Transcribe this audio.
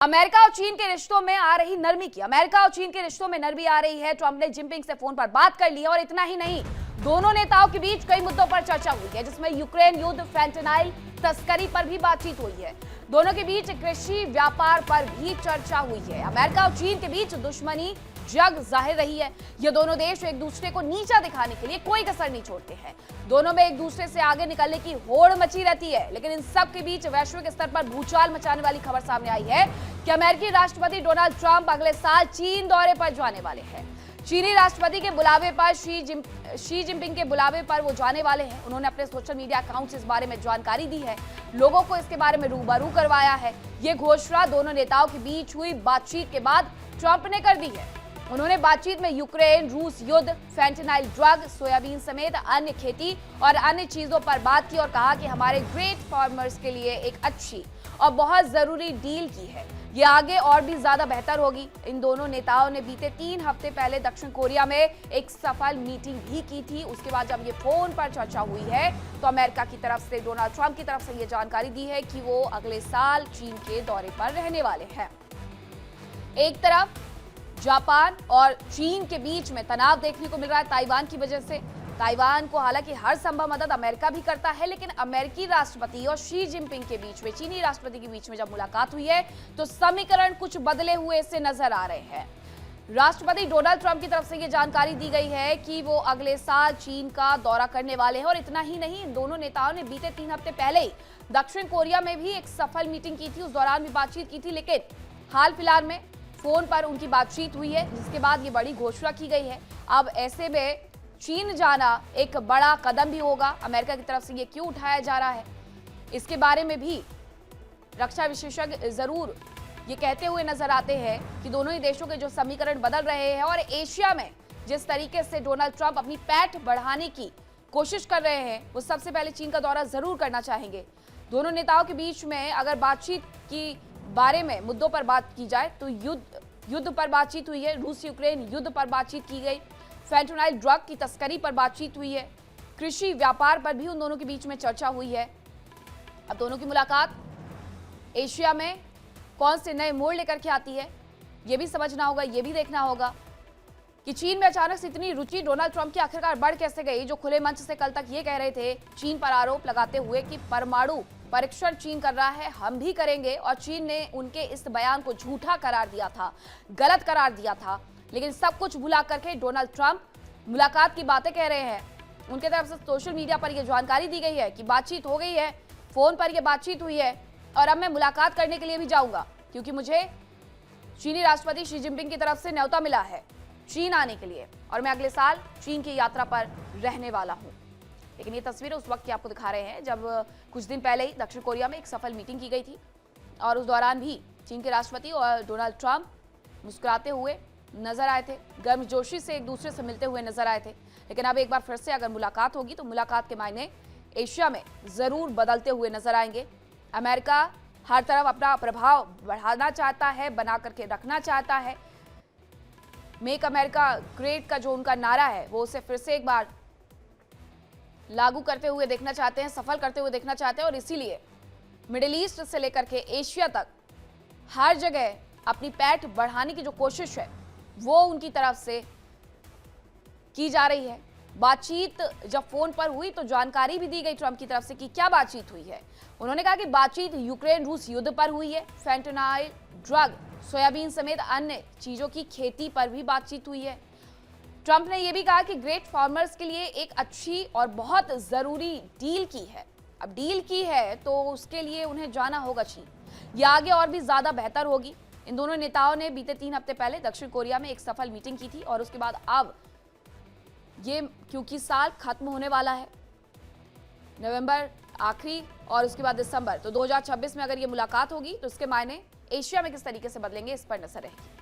America और चीन के रिश्तों में आ रही नरमी की अमेरिका और चीन के रिश्तों में नरमी आ रही है। ट्रंप ने जिनपिंग से फोन पर बात कर ली और इतना ही नहीं, दोनों नेताओं के बीच कई मुद्दों पर चर्चा हुई है, जिसमें यूक्रेन युद्ध, फेंटेनाइल तस्करी पर भी बातचीत हुई है। दोनों के बीच कृषि व्यापार पर भी चर्चा हुई है। अमेरिका और चीन के बीच दुश्मनी जग जाहिर रही है। ये दोनों देश एक दूसरे को नीचा दिखाने के लिए कोई कसर नहीं छोड़ते हैं। दोनों में एक दूसरे से आगे निकलने की होड़ मची रहती है। लेकिन इन सब के बीच वैश्विक स्तर पर भूचाल मचाने वाली खबर सामने आई है कि अमेरिकी राष्ट्रपति डोनाल्ड ट्रंप अगले साल चीन दौरे पर जाने वाले हैं। चीनी राष्ट्रपति के बुलावे पर शी जिनपिंग के बुलावे पर वो जाने वाले हैं। उन्होंने अपने सोशल मीडिया अकाउंट से इस बारे में जानकारी दी है, लोगों को इसके बारे में रूबरू करवाया है। ये घोषणा दोनों नेताओं के बीच हुई बातचीत के बाद ट्रंप ने कर दी है। उन्होंने बातचीत में यूक्रेन रूस युद्ध, फेंटेनाइल ड्रग, सोयाबीन समेत अन्य खेती और अन्य चीजों पर बात की और कहा कि हमारे ग्रेट फार्मर्स के लिए एक अच्छी और बहुत जरूरी डील की है। ये आगे और भी ज्यादा बेहतर होगी। इन दोनों नेताओं ने बीते 3 हफ्ते पहले दक्षिण कोरिया में एक सफल मीटिंग भी की थी। उसके बाद जब ये फोन पर चर्चा हुई है तो अमेरिका की तरफ से, डोनाल्ड ट्रंप की तरफ से ये जानकारी दी है कि वो अगले साल चीन के दौरे पर रहने वाले हैं। एक तरफ जापान और चीन के बीच में तनाव देखने को मिल रहा है ताइवान की वजह से। ताइवान को हालांकि हर संभव मदद अमेरिका भी करता है, लेकिन अमेरिकी राष्ट्रपति और शी जिनपिंग के बीच में, चीनी राष्ट्रपति के बीच में जब मुलाकात हुई है तो समीकरण कुछ बदले हुए से नजर आ रहे हैं। राष्ट्रपति डोनाल्ड ट्रंप की तरफ से यह जानकारी दी गई है कि वो अगले साल चीन का दौरा करने वाले हैं। और इतना ही नहीं, इन दोनों नेताओं ने बीते 3 हफ्ते पहले ही दक्षिण कोरिया में भी एक सफल मीटिंग की थी। उस दौरान भी बातचीत की थी, लेकिन हाल फिलहाल में फोन पर उनकी बातचीत हुई है, जिसके बाद ये बड़ी घोषणा की गई है। अब ऐसे में चीन जाना एक बड़ा कदम भी होगा। अमेरिका की तरफ से ये क्यों उठाया जा रहा है, इसके बारे में भी रक्षा विशेषज्ञ जरूर ये कहते हुए नजर आते हैं कि दोनों ही देशों के जो समीकरण बदल रहे हैं और एशिया में जिस तरीके से डोनाल्ड ट्रंप अपनी पैठ बढ़ाने की कोशिश कर रहे हैं, वो सबसे पहले चीन का दौरा जरूर करना चाहेंगे। दोनों नेताओं के बीच में अगर बातचीत की बारे में मुद्दों पर बात की जाए तो युद्ध पर बातचीत हुई है, रूस यूक्रेन युद्ध पर बातचीत की गई, फेंटेनाइल ड्रग की तस्करी पर बातचीत हुई है, कृषि व्यापार पर भी उन दोनों के बीच में चर्चा हुई है। अब दोनों की मुलाकात एशिया में कौन से नए मोड़ लेकर के आती है, यह भी समझना होगा। यह भी देखना होगा कि चीन में अचानक से इतनी रुचि डोनाल्ड ट्रंप की आखिरकार बढ़ कैसे गई, जो खुले मंच से कल तक ये कह रहे थे चीन पर आरोप लगाते हुए कि परमाणु परीक्षण चीन कर रहा है, हम भी करेंगे। और चीन ने उनके इस बयान को झूठा करार दिया था, गलत करार दिया था। लेकिन सब कुछ भुला करके डोनाल्ड ट्रंप मुलाकात की बातें कह रहे हैं। उनके तरफ से सोशल मीडिया पर यह जानकारी दी गई है कि बातचीत हो गई है, फोन पर यह बातचीत हुई है और अब मैं मुलाकात करने के लिए भी जाऊंगा, क्योंकि मुझे चीनी राष्ट्रपति शी जिनपिंग की तरफ से न्योता मिला है चीन आने के लिए और मैं अगले साल चीन की यात्रा पर रहने वाला हूं। लेकिन ये तस्वीरें उस वक्त की आपको दिखा रहे हैं जब कुछ दिन पहले ही दक्षिण कोरिया में एक सफल मीटिंग की गई थी और उस दौरान भी चीन के राष्ट्रपति और डोनाल्ड ट्रंप मुस्कुराते हुए नजर आए थे, गर्मजोशी से एक दूसरे से मिलते हुए नजर आए थे। लेकिन अब एक बार फिर से अगर मुलाकात होगी तो मुलाकात के मायने एशिया में जरूर बदलते हुए नजर आएंगे। अमेरिका हर तरफ अपना प्रभाव बढ़ाना चाहता है, बना करके रखना चाहता है। मेक अमेरिका ग्रेट का जो उनका नारा है वो उसे फिर से एक बार लागू करते हुए देखना चाहते हैं, सफल करते हुए देखना चाहते हैं। और इसीलिए मिडिल ईस्ट से लेकर के एशिया तक हर जगह अपनी पैठ बढ़ाने की जो कोशिश है वो उनकी तरफ से की जा रही है। बातचीत जब फोन पर हुई तो जानकारी भी दी गई ट्रंप की तरफ से कि क्या बातचीत हुई है। उन्होंने कहा कि बातचीत यूक्रेन रूस युद्ध पर हुई है, फेंटेनाइल ड्रग, सोयाबीन समेत अन्य चीजों की खेती पर भी बातचीत हुई है। ट्रंप ने यह भी कहा कि ग्रेट फार्मर्स के लिए एक अच्छी और बहुत जरूरी डील की है। अब डील की है तो उसके लिए उन्हें जाना होगा चीन, यह आगे और भी ज्यादा बेहतर होगी। इन दोनों नेताओं ने बीते 3 हफ्ते पहले दक्षिण कोरिया में एक सफल मीटिंग की थी और उसके बाद अब ये, क्योंकि साल खत्म होने वाला है, नवंबर आखिरी और उसके बाद दिसंबर, तो 2026 में अगर ये मुलाकात होगी तो इसके मायने एशिया में किस तरीके से बदलेंगे, इस पर नजर रहेगी।